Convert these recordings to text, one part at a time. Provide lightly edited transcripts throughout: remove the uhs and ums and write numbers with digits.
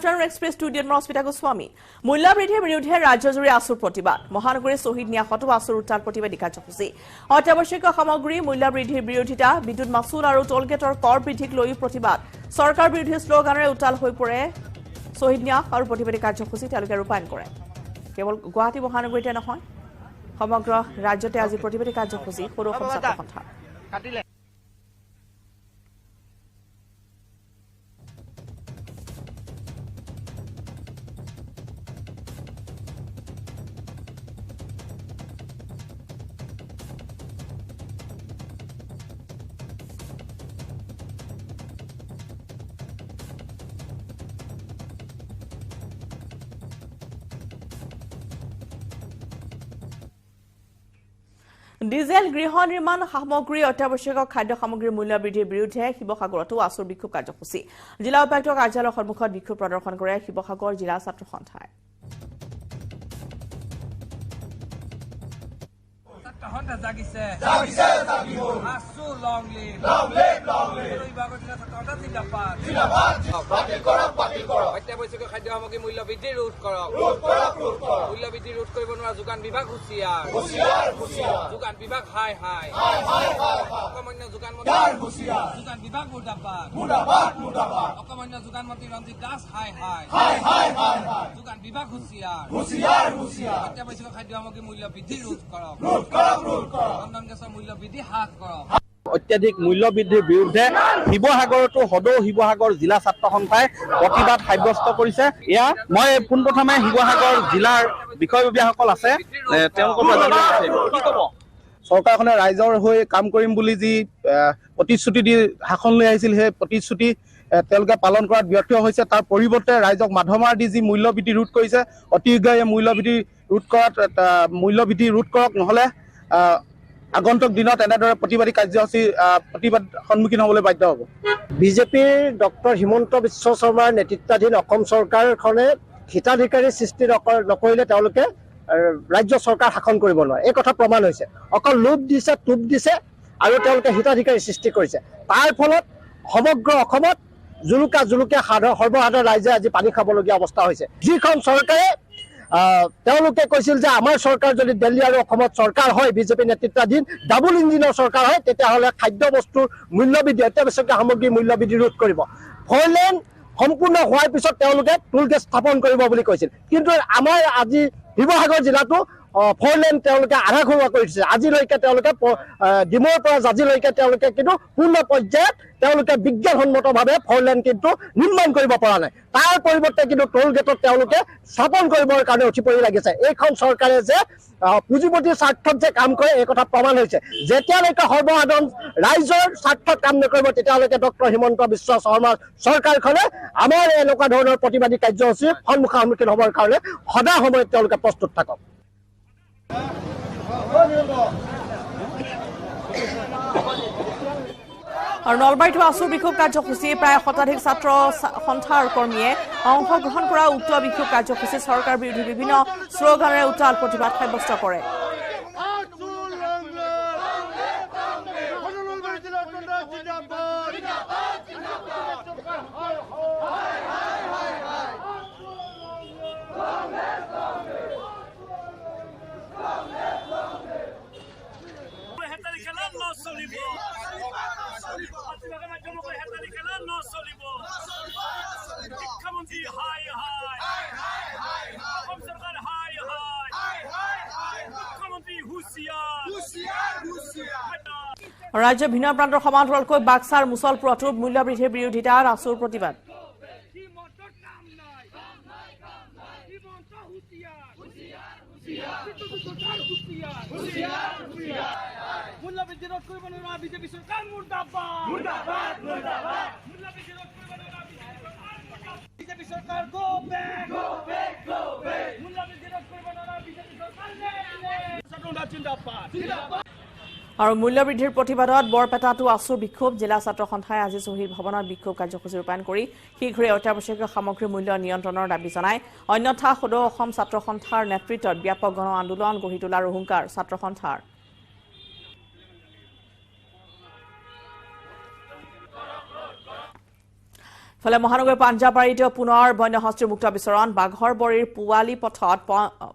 afternoon express studio Rosmita Goswami. Mulla Bridhe বিৰুদ্ধে ৰাজ্যজুৰি আসুৰ প্ৰতিবাদ মহানগৰী শহীদ নিয়াসতো আসুৰ উত্তাল প্ৰতিবাদী কাৰ্যসূচী অত্যাৱশ্যকীয় সামগ্ৰী মূল্য বৃদ্ধিৰ বিৰোধিতা বিদ্যুৎ মাচুল আৰু টোলগেটৰ কৰ বৃদ্ধিক লৈ প্ৰতিবাদ চৰকাৰ বিৰোধী শ্লোগানেৰে উত্তাল হৈ পৰে শহীদ নিয়াস আৰু প্ৰতিবাদী কাৰ্যসূচী তেওঁলোকে ৰূপায়ণ কৰে কেৱল গুৱাহাটী মহানগৰীতে নহয় সমগ্ৰ ৰাজ্যতে আজি প্ৰতিবাদী কাৰ্যসূচী সৰু অসম ছাত্ৰ সন্থা ডিজেল গৃহ নিৰ্মাণ সামগ্ৰী অত্যাৱশ্যকীয় খাদ্য সামগ্ৰীৰ মূল্য বৃদ্ধিৰ বিৰুদ্ধে শিৱসাগৰতো আসুৰ বিক্ষোভ কাৰ্যসূচী জিলা উপায়ুক্ত কাৰ্যালয়ৰ সন্মুখত বিক্ষোভ প্ৰদৰ্শন কৰে শিৱসাগৰ জিলা ছাত্ৰ সন্থাই অত্যাৱশ্যকীয় খাদ্য সামগ্ৰী মূল্য বৃদ্ধি ৰোধ কৰক মূল্য বৃদ্ধি ৰোধ কৰিব নোৱাৰা যোগান বিভাগ হুঁচিয়াৰ যোগান বিভাগ হাই হাই অকমান্য যোগান মন্ত্ৰী যোগান বিভাগ মুৰ্দাবাদ অকমান্য যোগান মন্ত্ৰী ৰঞ্জিত দাস হাই হাই যোগান বিভাগ হুঁচিয়াৰ অত্যাৱশ্যকীয় খাদ্য সামগ্ৰী মূল্য বৃদ্ধি ৰোধ কৰক ৰন্ধন গেছৰ মূল্য বৃদ্ধি হ্ৰাস কৰক অত্যাধিক মূল্য বৃদ্ধিৰ বিৰুদ্ধে শিৱসাগৰতো সদৌ শিৱসাগৰ জিলা ছাত্ৰ সন্থাই প্ৰতিবাদ সাব্যস্ত কৰিছে এয়া মই পোনপ্ৰথমে শিৱসাগৰ জিলাৰ বিষয়ববীয়াসকল আছে তেওঁলোকৰ কি ক'ব চৰকাৰখনে ৰাইজৰ হৈ কাম কৰিম বুলি যি প্ৰতিশ্ৰুতি দি শাসন লৈ আহিছিল সেই প্ৰতিশ্ৰুতি তেওঁলোকে পালন কৰাত ব্যৰ্থ হৈছে তাৰ পৰিৱৰ্তে ৰাইজক মাধমাৰ দি যি মূল্য বৃদ্ধি ৰোধ কৰিছে অতি শীঘ্ৰে এই মূল্য বৃদ্ধি ৰোধ কৰক নহ'লে আগন্তুক দিনত এনেদৰে প্ৰতিবাদী কাৰ্যসূচী প্ৰতিবাদ সন্মুখীন হ'বলৈ বাধ্য হ'ব বিজেপিৰ ডক্টৰ হিমন্ত বিশ্ব শৰ্মাৰ নেতৃত্বাধীন অসম চৰকাৰখনে হিতাধিকাৰী সৃষ্টি নকৰিলে তেওঁলোকে ৰাজ্য চৰকাৰ শাসন কৰিব নোৱাৰে এই কথা প্ৰমাণ হৈছে অকল লোভ দিছে টোপ দিছে আৰু তেওঁলোকে হিতাধিকাৰী সৃষ্টি কৰিছে তাৰ ফলত সমগ্ৰ অসমত জুলুকা সৰ্বসাধাৰণ ৰাইজে আজি পানী খাবলগীয়া অৱস্থা হৈছে যিখন চৰকাৰে তেওঁলোকে কৈছিল যে আমাৰ চৰকাৰ যদি দিল্লী আৰু অসমত চৰকাৰ হয় বিজেপি নেতৃত্বাধীন ডাবল ইঞ্জিনৰ চৰকাৰ হয় তেতিয়াহ'লে খাদ্য বস্তুৰ মূল্য বৃদ্ধি অত্যাৱশ্যকীয় সামগ্ৰীৰ মূল্য বৃদ্ধি ৰোধ কৰিব ফ'ৰলেন সম্পূৰ্ণ হোৱাৰ পিছত তেওঁলোকে টোল গেট স্থাপন কৰিব বুলি কৈছিল কিন্তু আমাৰ আজি শিৱসাগৰ জিলাতো ফ'ৰলেন তেওঁলোকে আধা ঘৰুৱা কৰি দিছে আজিলৈকে তেওঁলোকে ডিমৰ পৰা জাজিলৈকে তেওঁলোকে কিন্তু পূৰ্ণ পৰ্যায়ত তেওঁলোকে বিজ্ঞানসন্মতভাৱে ফ'ৰলেন কিন্তু নিৰ্মাণ কৰিব পৰা নাই তাৰ পৰিৱৰ্তে কিন্তু টোল গেটত তেওঁলোকে স্থাপন কৰিবৰ কাৰণে উঠি পৰি লাগিছে এইখন চৰকাৰে যে পুঁজিপতিৰ স্বাৰ্থত যে কাম কৰে এই কথা প্ৰমাণ হৈছে যেতিয়ালৈকে সৰ্বসাধাৰণ ৰাইজৰ স্বাৰ্থত কাম নকৰিব তেতিয়ালৈকে ডক্টৰ হিমন্ত বিশ্ব শৰ্মাৰ চৰকাৰখনে আমাৰ এনেকুৱা ধৰণৰ প্ৰতিবাদী কাৰ্যসূচীৰ সন্মুখীন হ'বৰ কাৰণে সদা সময়ত তেওঁলোকে প্ৰস্তুত থাকক আৰু নলবাৰীতো আসুৰ বিক্ষোভ কাৰ্যসূচীয়ে প্ৰায় শতাধিক ছাত্ৰ সন্থা আৰু কৰ্মীয়ে অংশগ্ৰহণ কৰা উক্ত বিক্ষোভ কাৰ্যসূচী চৰকাৰ বিৰোধী বিভিন্ন শ্লোগানেৰে উত্তাল প্ৰতিবাদ সাব্যস্ত কৰে ৰাজ্যৰ ভিন্ন প্ৰান্তৰ সমান্তৰালকৈ বাক্সাৰ মুছলপুৰতো মূল্য বৃদ্ধিৰ বিৰোধিতাৰ আসুৰ প্ৰতিবাদ আৰু মূল্য বৃদ্ধিৰ প্ৰতিবাদত বৰপেটাতো আসুৰ বিক্ষোভ জিলা ছাত্ৰ সন্থাই আজি শ্বহীদ ভৱনত বিক্ষোভ কাৰ্যসূচী ৰূপায়ণ কৰি শীঘ্ৰে অত্যাৱশ্যকীয় সামগ্ৰীৰ মূল্য নিয়ন্ত্ৰণৰ দাবী জনায় অন্যথা সদৌ অসম ছাত্ৰ সন্থাৰ নেতৃত্বত ব্যাপক গণ আন্দোলন গঢ়ি তোলাৰ হুংকাৰ ছাত্ৰ সন্থাৰ ফলে মহানগৰীৰ পাঞ্জাবাৰীত পুনৰ বন্যহস্তীৰ মুক্ত বিচৰণ বাঘৰ বৰীৰ পুৱালী পথত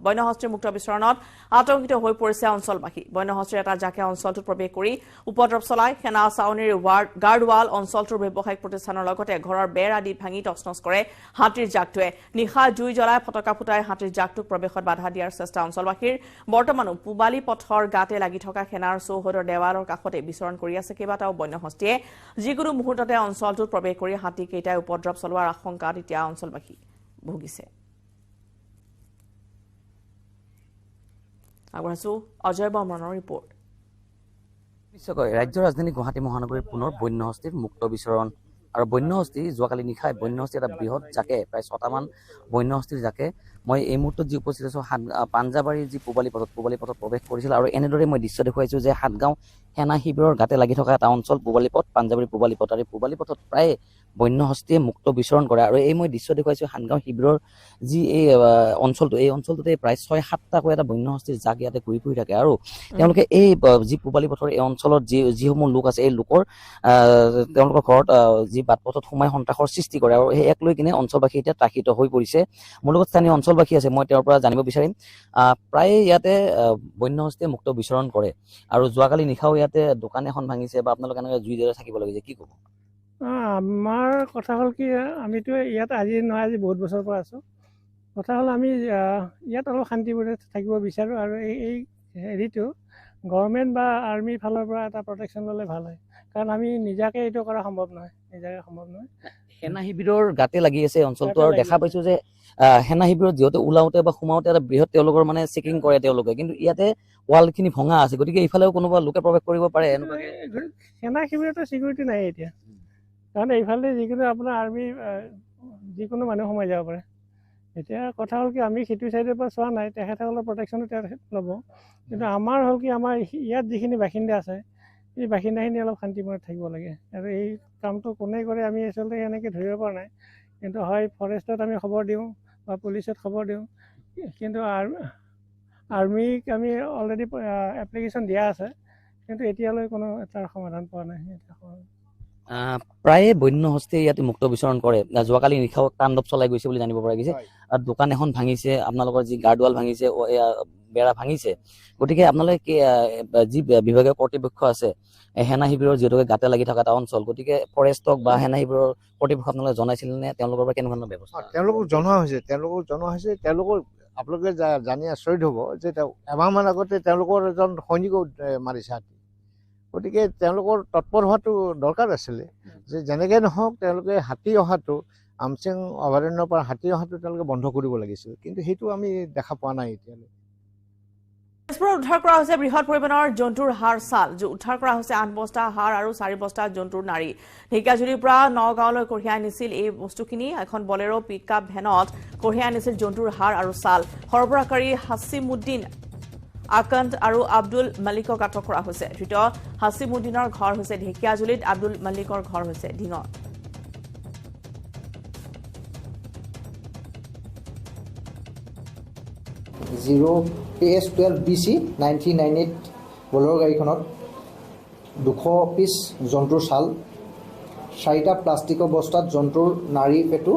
বন্যহস্তীৰ মুক্ত বিচৰণত আতংকিত হৈ পৰিছে অঞ্চলবাসী বন্যহস্তীৰ এটা জাকে অঞ্চলটোত প্ৰৱেশ কৰি উপদ্ৰৱ চলাই সেনা চাউনিৰ গাৰ্ডৱাল অঞ্চলটোৰ ব্যৱসায়িক প্ৰতিষ্ঠানৰ লগতে ঘৰৰ বেৰ আদি ভাঙি তছনছ কৰে হাতীৰ জাকটোৱে নিশা জুই জ্বলাই ফটকা ফুটাই হাতীৰ জাকটোক প্ৰৱেশত বাধা দিয়াৰ চেষ্টা অঞ্চলবাসীৰ বৰ্তমানো পুৱালী পথৰ গাতে লাগি থকা সেনাৰ চৌহদৰ দেৱালৰ কাষতে বিচৰণ কৰি আছে কেইবাটাও বন্যহস্তীয়ে যিকোনো মুহূৰ্ততে অঞ্চলটোত প্ৰৱেশ কৰি হাতীকেইটাই উপদ্ৰৱ চলোৱাৰ আশংকাত এতিয়া অঞ্চলবাসী ভুগিছে আগবাঢ়িছো অজয় বৰ্মনৰ ৰিপৰ্ট নিশ্চয়কৈ ৰাজ্যৰ ৰাজধানী গুৱাহাটী মহানগৰীৰ পুনৰ বন্যহস্তীৰ মুক্ত বিচৰণ আৰু বন্যহস্তী যোৱাকালি নিশাই বন্যহস্তী এটা বৃহৎ জাকে প্ৰায় ৬টামান বন্যহস্তীৰ জাকে মই এই মুহূৰ্তত যি উপস্থিত আছো পাঞ্জাবাৰীৰ যি পুৱালী পথত প্ৰৱেশ কৰিছিল আৰু এনেদৰে মই দৃশ্য দেখুৱাইছো যে হাটগাঁও সেনা শিবিৰৰ গাতে লাগি থকা এটা অঞ্চল পুৱালী পথ পাঞ্জাবাৰী পুৱালী পথ আৰু পুৱালী পথত প্ৰায় বন্যহস্তীয়ে মুক্ত বিচৰণ কৰে আৰু এই মই দৃশ্য দেখুৱাইছো হাটগাঁও শিবিৰৰ যি এই অঞ্চলটোতে প্ৰায় ৬-৭টাকৈ এটা বন্যহস্তীৰ জাক ইয়াতে ঘূৰি ফুৰি থাকে আৰু তেওঁলোকে এই যি পুৱালী পথৰ এই অঞ্চলত যিসমূহ লোক আছে এই লোকৰ তেওঁলোকৰ ঘৰত যি বাট পথত সোমাই সন্ত্ৰাসৰ সৃষ্টি কৰে আৰু সেই এক লৈ কিনে অঞ্চলবাসী এতিয়া ত্ৰাসিত হৈ পৰিছে মোৰ লগত স্থানীয় অঞ্চলবাসী আছে মই তেওঁৰ পৰা জানিব বিচাৰিম প্ৰায় ইয়াতে বন্যহস্তীয়ে মুক্ত বিচৰণ কৰে আৰু যোৱাকালি নিশাও ইয়াতে দোকান এখন ভাঙিছে বা আপোনালোকে এনেকৈ জুই জ্বলাই থাকিব লাগিছে কি ক'ব আমাৰ কথা হ'ল কি আমিতো ইয়াত আজি নহয় আজি বহুত বছৰৰ পৰা আছোঁ কথা হ'ল আমি ইয়াত অলপ শান্তিপূৰ্ণ থাকিব বিচাৰোঁ আৰু এই হেৰিটো গভৰ্ণমেণ্ট বা আৰ্মিৰ ফালৰ পৰা এটা প্ৰটেকশ্যন ল'লে ভাল হয় কাৰণ আমি নিজাকৈ এইটো কৰা সম্ভৱ নহয় সেনা শিবিৰৰ গাতে লাগি আছে অঞ্চলটো আৰু দেখা পাইছো যে সেনা শিবিৰত যিহেতু ওলাওঁতে বা সোমাওঁতে এটা বৃহৎ তেওঁলোকৰ মানে চেকিং কৰে তেওঁলোকে কিন্তু ইয়াতে ৱালখিনি ভঙা আছে গতিকে এইফালেও কোনোবা লোকে প্ৰৱেশ কৰিব পাৰে এনেকুৱাকৈ সেনা শিবিৰতো ছিকিউৰিটি নাই এতিয়া কাৰণ এইফালে যিকোনো আপোনাৰ আৰ্মি যিকোনো মানুহ সোমাই যাব পাৰে এতিয়া কথা হ'ল কি আমি সেইটো চাইডৰ পৰা চোৱা নাই তেখেতসকলৰ প্ৰটেকশ্যনো তেখেত ল'ব কিন্তু আমাৰ হ'ল কি আমাৰ ইয়াত যিখিনি বাসিন্দা আছে এই বাসিন্দাখিনি অলপ শান্তিময়ত থাকিব লাগে আৰু এই কামটো কোনে কৰে আমি আচলতে এনেকৈ ধৰিব পৰা নাই কিন্তু হয় ফৰেষ্টত আমি খবৰ দিওঁ বা পুলিচত খবৰ দিওঁ কিন্তু আৰ্মিক আমি অলৰেডি এপ্লিকেশ্যন দিয়া আছে কিন্তু এতিয়ালৈ কোনো তাৰ সমাধান পোৱা নাই প্ৰায়ে বন্যহস্তীয়ে ইয়াতে মুক্ত বিচৰণ কৰে যোৱাকালি নিশাও তাণ্ডৱ চলাই গৈছে বুলি জানিব পৰা গৈছে আৰু দোকান এখন ভাঙিছে আপোনালোকৰ যি গাৰ্ডৱাল ভাঙিছে বেৰা ভাঙিছে গতিকে আপোনালোকে যি বিভাগীয় কৰ্তৃপক্ষ আছে সেনা শিবিৰৰ যিহেতুকে গাতে লাগি থকা এটা অঞ্চল গতিকে ফৰেষ্টক বা সেনা শিবিৰৰ কৰ্তৃপক্ষ আপোনালোকে জনাইছিল নে তেওঁলোকৰ পৰা কেনেকুৱা ধৰণৰ ব্যৱস্থা তেওঁলোকক জনোৱা হৈছে তেওঁলোকৰ আপোনালোকে জানি আচৰিত হ'ব যে এমাহমান আগতে তেওঁলোকৰ এজন সৈনিকো মাৰিছে হাতী গতিকে তেওঁলোকৰ তৎপৰ হোৱাটো দৰকাৰ আছিলে যে যেনেকৈ নহওক তেওঁলোকে হাতী অহাটো আমচিং অভয়াৰণ্যৰ পৰা হাতী অহাটো তেওঁলোকে বন্ধ কৰিব লাগিছিল কিন্তু সেইটো আমি দেখা পোৱা নাই এতিয়ালৈ তেজপুৰত উদ্ধাৰ কৰা হৈছে বৃহৎ পৰিমাণৰ জন্তুৰ হাড় ছাল উদ্ধাৰ কৰা হৈছে 8 বস্তা হাড় আৰু 4 বস্তা জন্তুৰ নাড়ী ঢেকিয়াজুলিৰ পৰা নগাঁৱলৈ কঢ়িয়াই আনিছিল এই বস্তুখিনি এখন বলেৰো পিকআপ ভেনত কঢ়িয়াই আনিছিল জন্তুৰ হাড় আৰু ছাল সৰবৰাহকাৰী হাছিমুদ্দিন আকন্দ আৰু আব্দুল মালিকক আটক কৰা হৈছে ধৃত হাছিমুদ্দিনৰ ঘৰ হৈছে ঢেকিয়াজুলিত আব্দুল মালিকৰ ঘৰ হৈছে ঢিঙত PS12BC 1998 বলেৰো গাড়ীখনত 200 পিচ জন্তুৰ ছাল 4টা প্লাষ্টিকৰ বস্তাত জন্তুৰ নাড়ী পেটু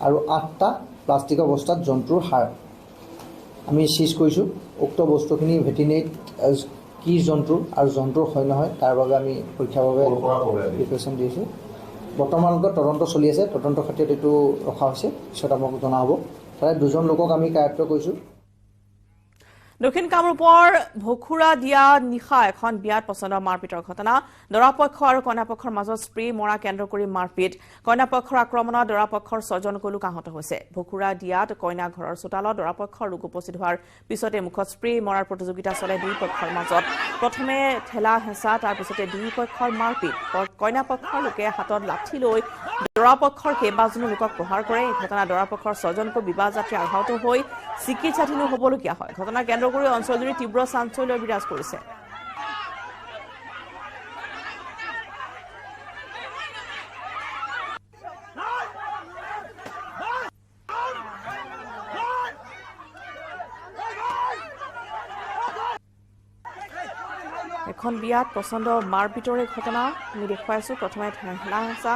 আৰু 8টা প্লাষ্টিকৰ বস্তাত জন্তুৰ হাড় আমি সিজ কৰিছোঁ উক্ত বস্তুখিনি ভেটেৰিনেৰীত কি জন্তু আৰু জন্তুৰ হয় নহয় তাৰ বাবে আমি পৰীক্ষাৰ বাবে প্ৰিপাৰেশ্যন দিছোঁ বৰ্তমানলৈকে তদন্ত চলি আছে তদন্ত খাতিৰত এইটো ৰখা হৈছে পিছত আপোনালোকক জনা হ'ব প্ৰায় 2জন লোকক আমি কাৰ্য কৰিছোঁ দক্ষিণ কামৰূপৰ ভখুৰা দিয়া নিশা এখন বিয়াত পচন্দ মাৰপিটৰ ঘটনা দৰাপক্ষ আৰু কইনাপক্ষৰ মাজত স্প্ৰে মৰা কেন্দ্ৰ কৰি মাৰপিট কইনাপক্ষৰ আক্ৰমণত দৰাপক্ষৰ 6জনকৈ লোক আহত হৈছে ভখুৰা দিয়াত কইনা ঘৰৰ চোতালত দৰাপক্ষৰ লোক উপস্থিত হোৱাৰ পিছতে মুখত স্প্ৰে মৰাৰ প্ৰতিযোগিতা চলে দুই পক্ষৰ মাজত প্ৰথমে ঠেলা হেঁচা তাৰ পিছতে দুই পক্ষৰ মাৰপিট কইনাপক্ষৰ লোকে হাতত লাঠি লৈ দৰাপক্ষৰ কেইবাজনো লোকক প্ৰহাৰ কৰে এই ঘটনা দৰাপক্ষৰ 6জনকৈ বিবাহ যাত্ৰী আহত হৈ চিকিৎসাধীন হ'বলগীয়া হয় ঘটনা কেন্দ্ৰ কৰি অঞ্চলজুৰি তীব্ৰ চাঞ্চল্য বিৰাজ কৰিছে এখন বিয়াত পচন্দ মাৰপিটৰে ঘটনা আমি দেখুৱাইছো প্ৰথমে ঠেলা হেঁচা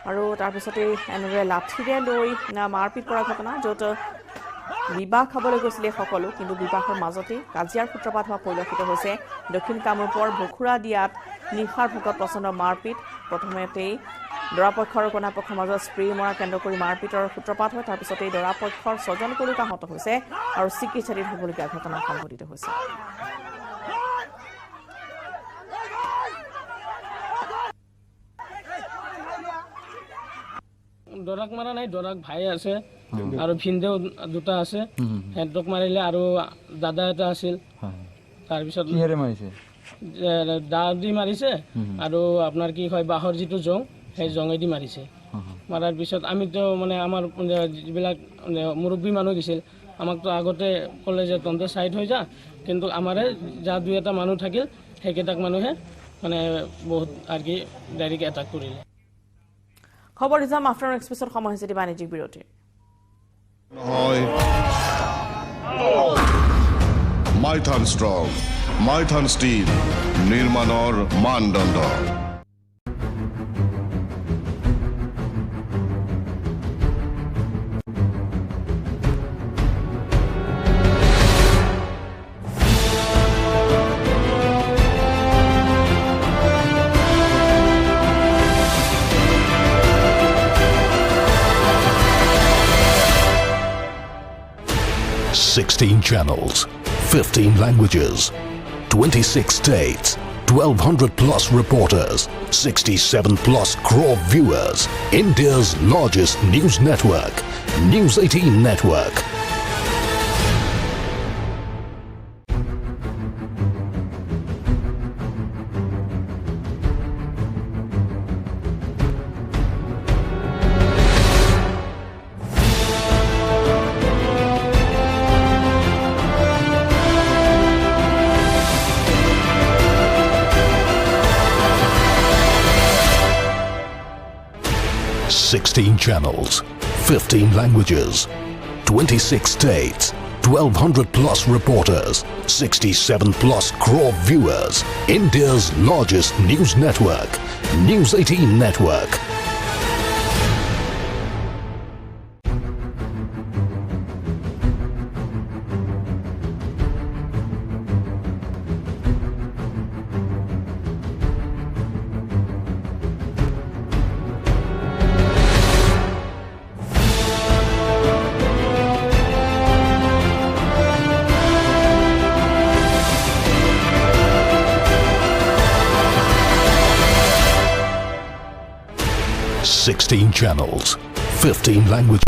আৰু তাৰপিছতে এনেদৰে লাঠিৰে লৈ মাৰপিট কৰাৰ ঘটনা য'ত বিবাহ খাবলৈ গৈছিলে সকলো কিন্তু বিবাহৰ মাজতে কাজিয়াৰ সূত্ৰপাত হোৱা পৰিলক্ষিত হৈছে দক্ষিণ কামৰূপৰ বখুৰা দিয়াত নিশাৰ ভাগত প্ৰচণ্ড মাৰপিট প্ৰথমতেই দৰাপক্ষ আৰু কইনাপক্ষৰ মাজত স্প্ৰে মৰা কেন্দ্ৰ কৰি মাৰপিটৰ সূত্ৰপাত হয় তাৰপিছতে দৰাপক্ষৰ 6জন লোক আহত হৈছে আৰু চিকিৎসাধীন হ'বলগীয়া ঘটনা সংঘটিত হৈছে দৰাক মাৰা নাই দৰাক ভাই আছে আৰু ভিনদেউ দুটা আছে হেডক মাৰিলে আৰু দাদা এটা আছিল তাৰপিছত কিহেৰে মাৰিছে দা দি মাৰিছে আৰু আপোনাৰ কি কয় বাঁহৰ যিটো জং সেই জঙেদি মাৰিছে মাৰাৰ পিছত আমিতো মানে আমাৰ যিবিলাক মুৰব্বী মানুহ দিছিল আমাকতো আগতে ক'লে যে তহঁতে ছাইড হৈ যা কিন্তু আমাৰে যা দুই এটা মানুহ থাকিল সেইকেইটাক মানুহে মানে বহুত আৰু কি ডাইৰেক্ট এটাক কৰিলে খবৰ দিছাম আফটাৰনুন এক্সপ্ৰেছৰ সময় হৈছে বাণিজ্যিক বিৰতিৰ মাইথান ষ্ট্ৰং মাইথান ষ্টীল নিৰ্মাণৰ মানদণ্ড 16 channels, 15 languages, 26 states, 1,200 plus reporters, 67 plus crore viewers. India's largest news network, News 18 Network. Sixteen channels, 15 languages, 26 states, 1,200 plus reporters, 67 plus crore viewers. India's largest news network, News 18 Network. Sixteen channels, 15 languages.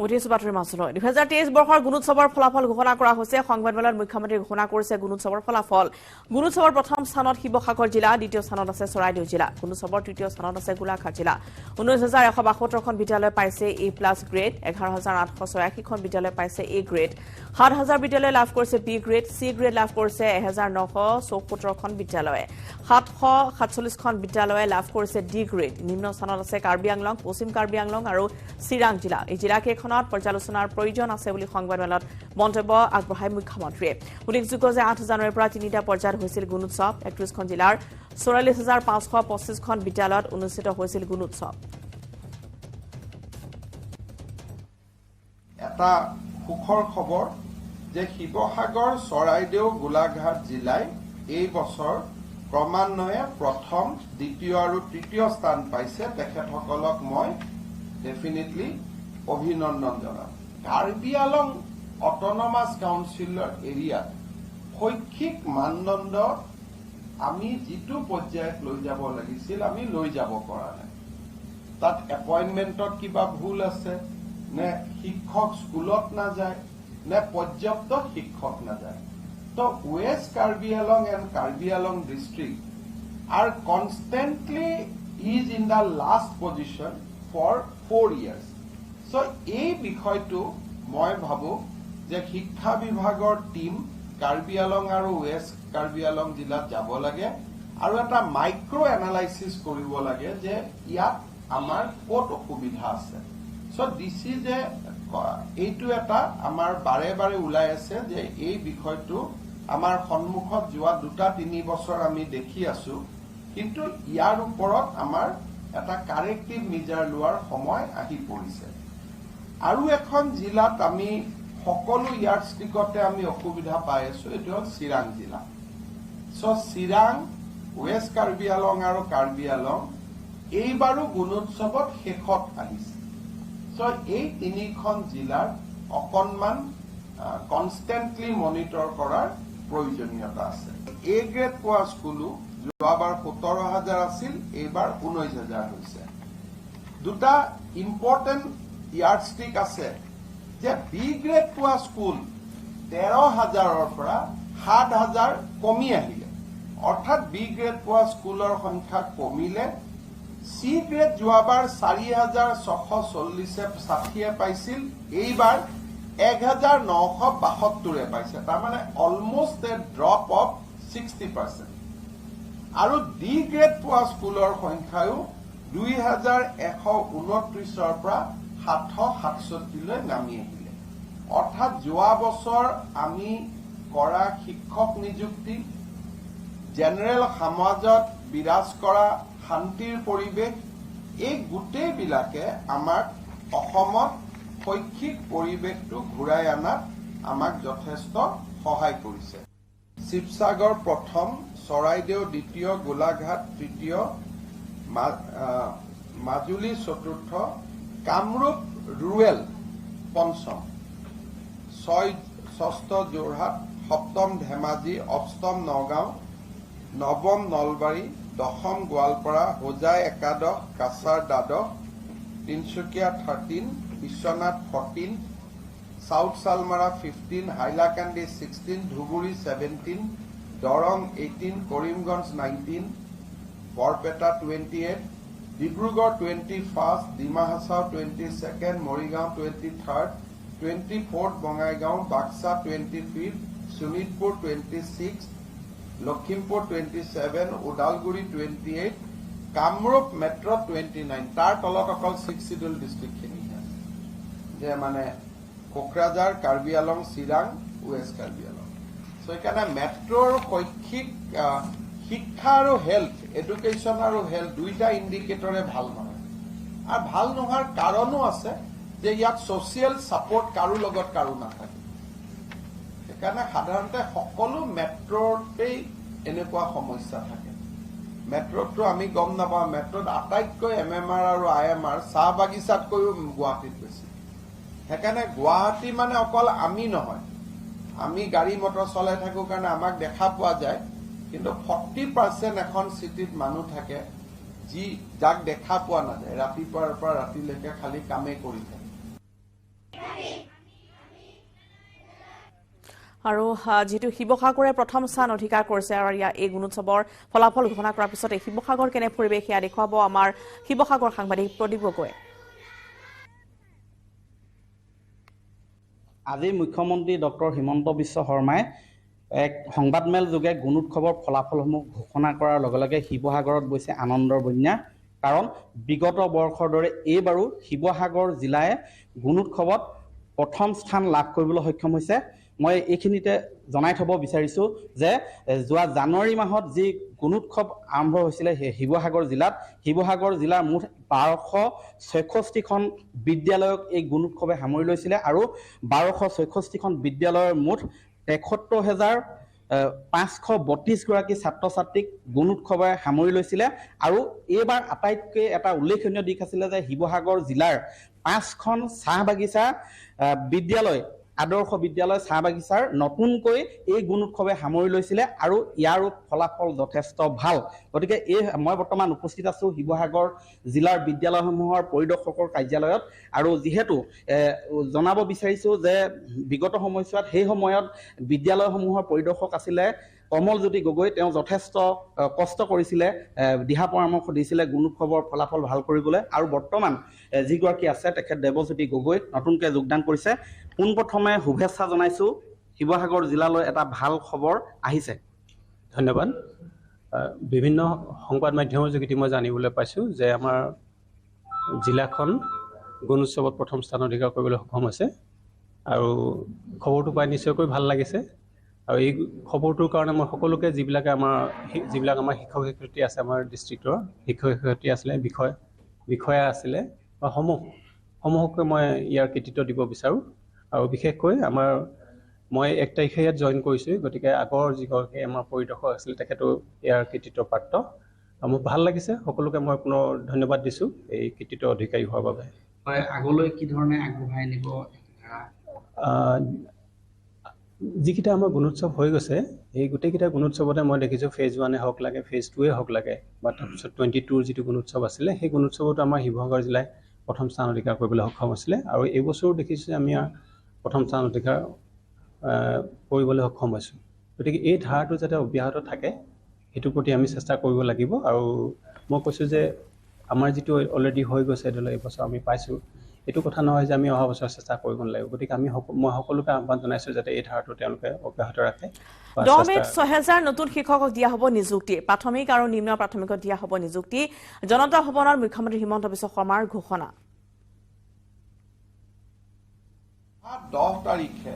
উঠিছো বাতৰি মাছলৈ 2023 বৰ্ষৰ গুণোৎসৱৰ ফলাফল ঘোষণা কৰা হৈছে সংবাদমেলত মুখ্যমন্ত্ৰীয়ে ঘোষণা কৰিছে গুণোৎসৱৰ ফলাফল গুণোৎসৱৰ প্ৰথম স্থানত শিৱসাগৰ জিলা দ্বিতীয় স্থানত আছে চৰাইদেউ জিলা গুণোৎসৱৰ তৃতীয় স্থানত আছে গোলাঘাট জিলা 19,172খন বিদ্যালয় পাইছে A+ গ্ৰেড 11,886খন বিদ্যালয় পাইছে A গ্ৰেড 7,000 বিদ্যালয় লাভ কৰিছে B গ্ৰেড C গ্ৰেড লাভ কৰিছে 1,974খন বিদ্যালয়ে 747খন বিদ্যালয়ে লাভ কৰিছে D গ্ৰেড নিম্ন স্থানত আছে কাৰ্বি আংলং পশ্চিম কাৰ্বি আংলং আৰু চিৰাং জিলা এই জিলাকেইখনত পৰ্যালোচনাৰ প্ৰয়োজন আছে বুলি সংবাদমেলত মন্তব্য আগবঢ়াই মুখ্যমন্ত্ৰীয়ে উল্লেখযোগ্য যে 8 জানুৱাৰীৰ পৰা তিনিটা পৰ্যায়ত হৈছিল গুণোৎসৱ 31খন জিলাৰ 44,525খন বিদ্যালয়ত অনুষ্ঠিত হৈছিল গুণোৎসৱ এটা সুখৰ খবৰ যে শিৱসাগৰ চৰাইদেউ গোলাঘাট জিলাই এই বছৰ ক্ৰমান্বয়ে প্ৰথম দ্বিতীয় আৰু তৃতীয় স্থান পাইছে তেখেতসকলক মই ডেফিনেটলি অভিনন্দন জনাম কাৰ্বি আলং অট'নমাছ কাউন্সিলৰ এৰিয়াত শৈক্ষিক মানদণ্ড আমি যিটো পৰ্যায়ত লৈ যাব লাগিছিল আমি লৈ যাব পৰা নাই তাত এপইণ্টমেণ্টত কিবা ভুল আছে নে শিক্ষক স্কুলত নাযায় নে পৰ্যাপ্ত শিক্ষক নাযায় তো west Karbi Along and Karbi Along district are constantly is in the last position for 4 years. So এই বিষয়টো মই ভাবো যে শিক্ষা বিভাগৰ টিম কাৰ্বি আলং আৰু ৱেষ্ট কাৰ্বি আলং জিলাত যাব লাগে আৰু এটা মাইক্ৰ এনালাইসিস কৰিব লাগে যে ইয়াত আমাৰ ক'ত অসুবিধা আছে। So this is a এইটো এটা আমাৰ বাৰে বাৰে ওলাই আছে যে এই বিষয়টো আমাৰ সন্মুখত যোৱা 2-3 বছৰ আমি দেখি আছো, কিন্তু ইয়াৰ ওপৰত আমাৰ এটা কাৰেক্টিভ মেজাৰ লোৱাৰ সময় আহি পৰিছে। আৰু এখন জিলাত আমি সকলো ইয়াৰ ষ্টিকতে আমি অসুবিধা পাই আছো, এইটো হ'ল চিৰাং জিলা। চিৰাং, ৱেষ্ট কাৰ্বি আলং আৰু কাৰ্বি আলং এইবাৰো গুণোৎসৱত শেষত আহিছে। এই 3খন জিলাৰ অকণমান কনষ্টেণ্টলি মনিটৰ কৰাৰ প্ৰয়োজনীয়তা আছে। এ গ্ৰেড পোৱা স্কুলো যোৱাবাৰ 17,000 আছিল, এইবাৰ 19,000 হৈছে। দুটা ইম্পৰ্টেণ্ট ইয়াৰ্ডষ্টিক আছে যে বি গ্ৰেড পোৱা স্কুল 13,000ৰ পৰা 7,000 কমি আহিলে, অৰ্থাৎ বি গ্ৰেড পোৱা স্কুলৰ সংখ্যা কমিলে। চি গ্ৰেড যোৱাবাৰ 4,640 পাইছিল, এইবাৰ 1,972 পাইছে, তাৰমানে অলমষ্ট এ ড্ৰপ অফ 60%। আৰু ডি গ্ৰেড পোৱা স্কুলৰ সংখ্যাও 2,129ৰ পৰা 767লৈ নামি আহিলে। অৰ্থাৎ যোৱা বছৰ আমি কৰা শিক্ষক নিযুক্তি, জেনেৰেল সমাজত বিৰাজ কৰা শান্তিৰ পৰিৱেশ, এই গোটেইবিলাকে আমাক অসমত শৈক্ষিক পৰিৱেশটো ঘূৰাই অনাত আমাক যথেষ্ট সহায় কৰিছে। শিৱসাগৰ প্ৰথম, চৰাইদেউ দ্বিতীয়, গোলাঘাট তৃতীয়, মাজুলী চতুৰ্থ, কামৰূপ ৰুৰেল পঞ্চম, ষষ্ঠ যোৰহাট, সপ্তম ধেমাজি, অষ্টম নগাঁও, নৱম নলবাৰী, দশম গোৱালপাৰা, হোজাই একাদশ, কাছাৰ দ্বাদশ, তিনিচুকীয়া 13, বিশ্বনাথ 14, সাউথ সালমাৰা 15, হাইলাকান্দি 16, ধুবুৰী 17, দৰং 18, কৰিমগঞ্জ 19, বৰপেটা 28, ডিব্ৰুগড় 21, ডিমা হাছাও 22, মৰিগাঁও 23, 24 বঙাইগাঁও, বাক্সা 25, শোণিতপুৰ 26, লখিমপুৰ 27, ওদালগুৰি 28, কামৰূপ মেট্ৰ 29, তাৰ তলত অকল 6 শিডিউল ডিষ্ট্ৰিক্টখিনি আছে, যে মানে কোকৰাঝাৰ, কাৰ্বি আলং, চিৰাং, ৱেষ্ট কাৰ্বি আলং। সেইকাৰণে মেট্ৰৰ শৈক্ষিক শিক্ষা আৰু হেল্থ, এডুকেশ্যন আৰু হেল্থ দুইটা ইণ্ডিকেটৰে ভাল নহয়। আৰু ভাল নোহোৱাৰ কাৰণো আছে যে ইয়াত ছচিয়েল ছাপৰ্ট কাৰো লগত কাৰো নাথাকে। সেইকাৰণে সাধাৰণতে সকলো মেট্ৰতেই এনেকুৱা সমস্যা থাকে। মেট্ৰতটো আমি গম নাপাওঁ, মেট্ৰত আটাইতকৈ MMR আৰু IMR চাহ বাগিচাতকৈও গুৱাহাটীত বেছি। সেইকাৰণে গুৱাহাটী মানে অকল আমি নহয়, আমি গাড়ী মটৰ চলাই থাকো কাৰণে আমাক দেখা পোৱা যায়, কিন্তু 40% এখন চিটিত মানুহ থাকে যাক দেখা পোৱা নাযায়, ৰাতিপুৱাৰ পৰা ৰাতিলৈকে খালি কামেই কৰি থাকে। আৰু যিহেতু শিৱসাগৰে প্ৰথম স্থান অধিকাৰ কৰিছে আৰু এই গুণোৎসৱৰ ফলাফল ঘোষণা কৰাৰ পিছতে শিৱসাগৰ কেনে পৰিৱেশ সেয়া দেখুৱাব আমাৰ শিৱসাগৰ সাংবাদিক প্ৰদীপ গগৈয়ে। আজি মুখ্যমন্ত্ৰী ডক্টৰ হিমন্ত বিশ্ব শৰ্মাই এক সংবাদমেল যোগে গুণোৎসৱৰ ফলাফলসমূহ ঘোষণা কৰাৰ লগে লগে শিৱসাগৰত বৈছে আনন্দৰ বন্যা। কাৰণ বিগত বৰ্ষৰ দৰে এইবাৰো শিৱসাগৰ জিলাই গুণোৎসৱত প্ৰথম স্থান লাভ কৰিবলৈ সক্ষম হৈছে। মই এইখিনিতে জনাই থব বিচাৰিছোঁ যে যোৱা জানুৱাৰী মাহত যি গুণোৎসৱ আৰম্ভ হৈছিলে শিৱসাগৰ জিলাৰ মুঠ 1266খন বিদ্যালয়ক এই গুণোৎসৱে সামৰি লৈছিলে আৰু 1266খন বিদ্যালয়ৰ মুঠ 73,532 গৰাকী ছাত্ৰ ছাত্ৰীক গুণোৎসৱে সামৰি লৈছিলে। আৰু এইবাৰ আটাইতকৈ এটা উল্লেখনীয় দিশ আছিলে যে শিৱসাগৰ জিলাৰ 5খন চাহ বাগিচা বিদ্যালয়, আদৰ্শ বিদ্যালয় চাহ বাগিচাৰ নতুনকৈ এই গুণোৎসৱে সামৰি লৈছিলে আৰু ইয়াৰো ফলাফল যথেষ্ট ভাল। গতিকে মই বৰ্তমান উপস্থিত আছোঁ শিৱসাগৰ জিলাৰ বিদ্যালয়সমূহৰ পৰিদৰ্শকৰ কাৰ্যালয়ত। আৰু যিহেতু জনাব বিচাৰিছোঁ যে বিগত সময়ছোৱাত সেই সময়ত বিদ্যালয়সমূহৰ পৰিদৰ্শক আছিলে কমলজ্যোতি গগৈ, তেওঁ যথেষ্ট কষ্ট কৰিছিলে, দিহা পৰামৰ্শ দিছিলে গুণোৎসৱৰ ফলাফল ভাল কৰিবলৈ। আৰু বৰ্তমান যিগৰাকী আছে তেখেত দেৱজ্যোতি গগৈ নতুনকৈ যোগদান কৰিছে। পোনপ্ৰথমে শুভেচ্ছা জনাইছোঁ, শিৱসাগৰ জিলালৈ এটা ভাল খবৰ আহিছে। ধন্যবাদ। বিভিন্ন সংবাদ মাধ্যমৰ যোগেদি মই জানিবলৈ পাইছোঁ যে আমাৰ জিলাখন গুণোৎসৱত প্ৰথম স্থান অধিকাৰ কৰিবলৈ সক্ষম হৈছে আৰু খবৰটো পাই নিশ্চয়কৈ ভাল লাগিছে আৰু এই খবৰটোৰ কাৰণে মই সকলোকে যিবিলাক আমাৰ শিক্ষক শিক্ষয়িত্ৰী আছে আমাৰ ডিষ্ট্ৰিক্টৰ শিক্ষক শিক্ষয়িত্ৰী আছিলে বিষয়া আছিলে বা সমূহকে মই ইয়াৰ কৃতিত্ব দিব বিচাৰোঁ আৰু বিশেষকৈ মই 1 তাৰিখে ইয়াত জইন কৰিছোঁ গতিকে আগৰ যিগৰাকী আমাৰ পৰিদৰ্শক আছিল তেখেতো ইয়াৰ কৃতিত্ব প্ৰাপ্ত আৰু মোৰ ভাল লাগিছে সকলোকে মই পুনৰ ধন্যবাদ দিছোঁ এই কৃতিত্ব অধিকাৰী হোৱাৰ বাবে হয় আগলৈ কি ধৰণে আগবঢ়াই নিব যিকেইটা আমাৰ গুণোৎসৱ হৈ গৈছে এই গোটেইকেইটা গুণোৎসৱতে মই দেখিছোঁ ফেজ 1 হওক লাগে ফেজ 2 হওক লাগে বা তাৰপিছত 22 যিটো গুণোৎসৱ আছিলে সেই গুণোৎসৱতো আমাৰ শিৱসাগৰ জিলাই প্ৰথম স্থান অধিকাৰ কৰিবলৈ সক্ষম হৈছিলে আৰু এই বছৰো দেখিছোঁ যে আমি প্ৰথম স্থান অধিকাৰ কৰিবলৈ সক্ষম হৈছোঁ গতিকে এই ধাৰাটো যাতে অব্যাহত থাকে সেইটোৰ প্ৰতি আমি চেষ্টা কৰিব লাগিব আৰু মই কৈছোঁ যে আমাৰ যিটো অলৰেডি হৈ গৈছে ধৰি লওক এইবছৰ আমি পাইছোঁ এইটো কথা নহয় যে আমি অহা বছৰ চেষ্টা কৰিব লাগিব গতিকে মই সকলোকে আহ্বান জনাইছোঁ যাতে এই ধাৰাটো তেওঁলোকে অব্যাহত ৰাখে 10 মে'ত 6,000 নতুন শিক্ষকক দিয়া হ'ব নিযুক্তি প্ৰাথমিক আৰু নিম্ন প্ৰাথমিকত দিয়া হ'ব নিযুক্তি জনতা ভৱনৰ মুখ্যমন্ত্ৰী হিমন্ত বিশ্ব শৰ্মাৰ ঘোষণা 10 তাৰিখে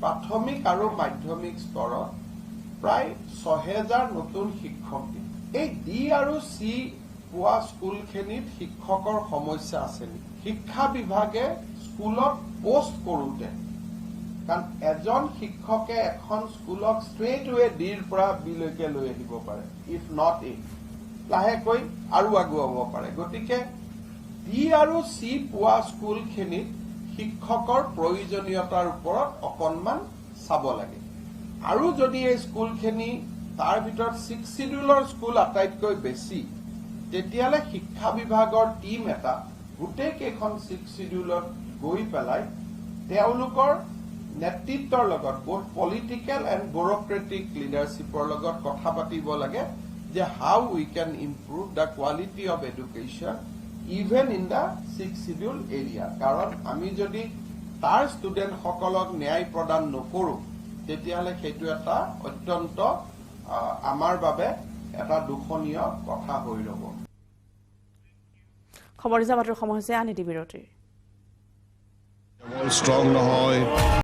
প্ৰাথমিক আৰু মাধ্যমিক স্তৰত প্ৰায় 6,000 নতুন শিক্ষক দিম এই ডি আৰু চি পোৱা স্কুলখিনিত শিক্ষকৰ সমস্যা আছে শিক্ষা বিভাগে স্কুলত পোষ্ট কৰোঁতে কাৰণ এজন শিক্ষকে এখন স্কুলক ষ্ট্ৰেইট ৱে ডিৰ পৰা বিলৈকে লৈ আহিব পাৰে ইফ নট এ লাহেকৈ আৰু আগুৱাব পাৰে গতিকে ডি আৰু চি পোৱা স্কুলখিনিত শিক্ষকৰ প্ৰয়োজনীয়তাৰ ওপৰত অকণমান চাব লাগে আৰু যদি এই স্কুলখিনি তাৰ ভিতৰত 6 শিডিউলৰ স্কুল আটাইতকৈ বেছি তেতিয়ালে শিক্ষা বিভাগৰ টিম এটা গোটেই কেইখন 6 শিডিউলত গৈ পেলাই তেওঁলোকৰ নেতৃত্বৰ লগত বহুত পলিটিকেল এণ্ড ব্যুৰক্ৰেটিক লিডাৰশ্বিপৰ লগত কথা পাতিব লাগে যে how we can improve the quality of education even in the 6 schedule area কাৰণ আমি যদি তাৰ ষ্টুডেণ্টসকলক ন্যায় প্ৰদান নকৰোঁ তেতিয়াহ'লে সেইটো এটা অত্যন্ত আমাৰ বাবে এটা দুখনীয় কথা হৈ ৰ'ব খবৰ জাবাতৰ সময় হৈছে আন এটি বিৰতিৰ ষ্ট্ৰং নহয়